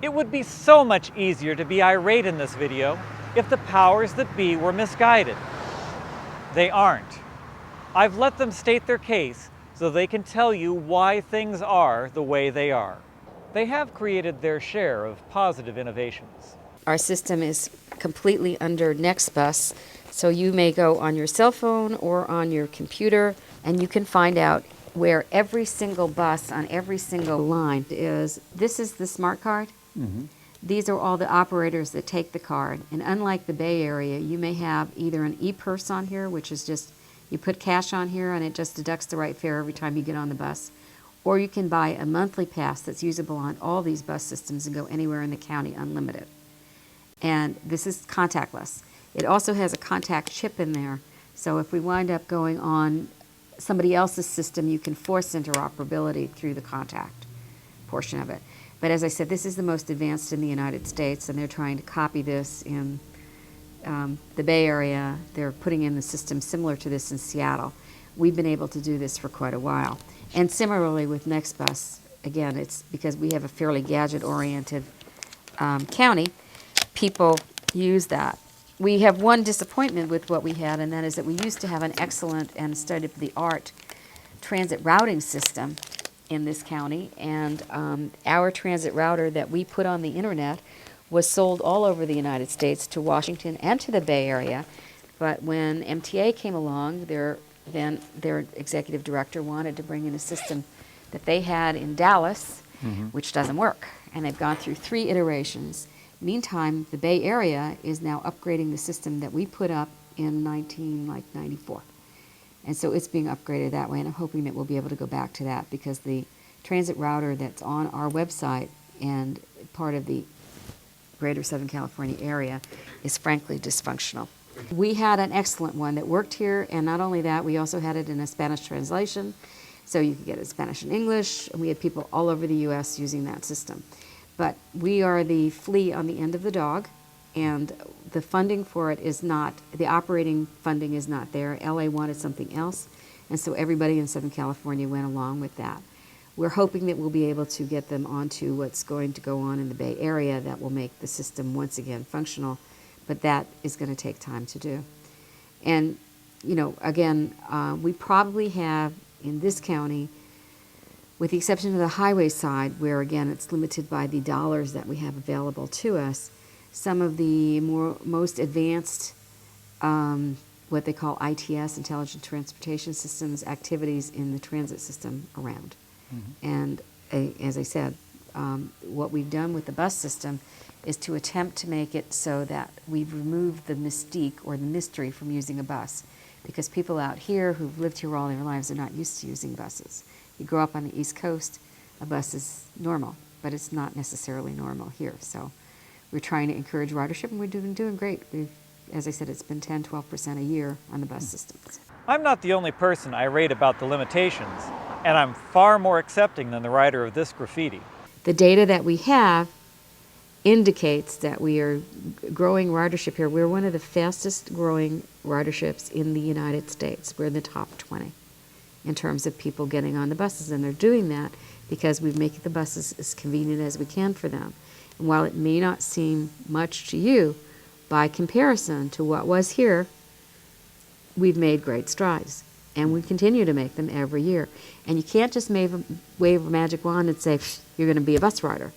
It would be so much easier to be irate in this video if the powers that be were misguided. They aren't. I've let them state their case so they can tell you why things are the way they are. They have created their share of positive innovations. Our system is completely under NextBus, so you may go on your cell phone or on your computer and you can find out where every single bus on every single line is. This is the smart card. Mm-hmm. These are all the operators that take the card. And unlike the Bay Area, you may have either an e-purse on here, which is just you put cash on here and it just deducts the right fare every time you get on the bus. Or you can buy a monthly pass that's usable on all these bus systems and go anywhere in the county unlimited. And this is contactless. It also has a contact chip in there. So if we wind up going on somebody else's system, you can force interoperability through the contact portion of it. But as I said, this is the most advanced in the United States, and they're trying to copy this in the Bay Area. They're putting in the system similar to this in Seattle. We've been able to do this for quite a while. And similarly with NextBus, again, it's because we have a fairly gadget-oriented county, people use that. We have one disappointment with what we had, and that is that we used to have an excellent and state-of-the-art transit routing system in this county, and our transit router that we put on the internet was sold all over the United States, to Washington and to the Bay Area. But when MTA came along, their executive director wanted to bring in a system that they had in Dallas, which doesn't work, and they've gone through 3 iterations. Meantime, the Bay Area is now upgrading the system that we put up in 1994. And so it's being upgraded that way, and I'm hoping that we'll be able to go back to that, because the transit router that's on our website and part of the greater Southern California area is frankly dysfunctional. We had an excellent one that worked here, and not only that, we also had it in a Spanish translation, so you could get it Spanish and English, and we had people all over the U.S. using that system. But we are the flea on the end of the dog, and the funding for it is not, the operating funding is not there. LA wanted something else, and so everybody in Southern California went along with that. We're hoping that we'll be able to get them onto what's going to go on in the Bay Area that will make the system once again functional, but that is going to take time to do. And, you know, again, we probably have in this county, with the exception of the highway side, where again it's limited by the dollars that we have available to us, some of the most advanced, what they call ITS, Intelligent Transportation Systems, activities in the transit system around. And as I said, what we've done with the bus system is to attempt to make it so that we've removed the mystique or the mystery from using a bus, because people out here who've lived here all their lives are not used to using buses. You grow up on the East Coast, a bus is normal, but it's not necessarily normal here. So we're trying to encourage ridership, and we're doing great. As I said, it's been 10–12% a year on the bus systems. I'm not the only person irate about the limitations, and I'm far more accepting than the writer of this graffiti. The data that we have indicates that we are growing ridership here. We're one of the fastest growing riderships in the United States. We're in the top 20 in terms of people getting on the buses, and they're doing that because we've made the buses as convenient as we can for them. And while it may not seem much to you, by comparison to what was here, we've made great strides, and we continue to make them every year. And you can't just wave a magic wand and say, you're going to be a bus rider.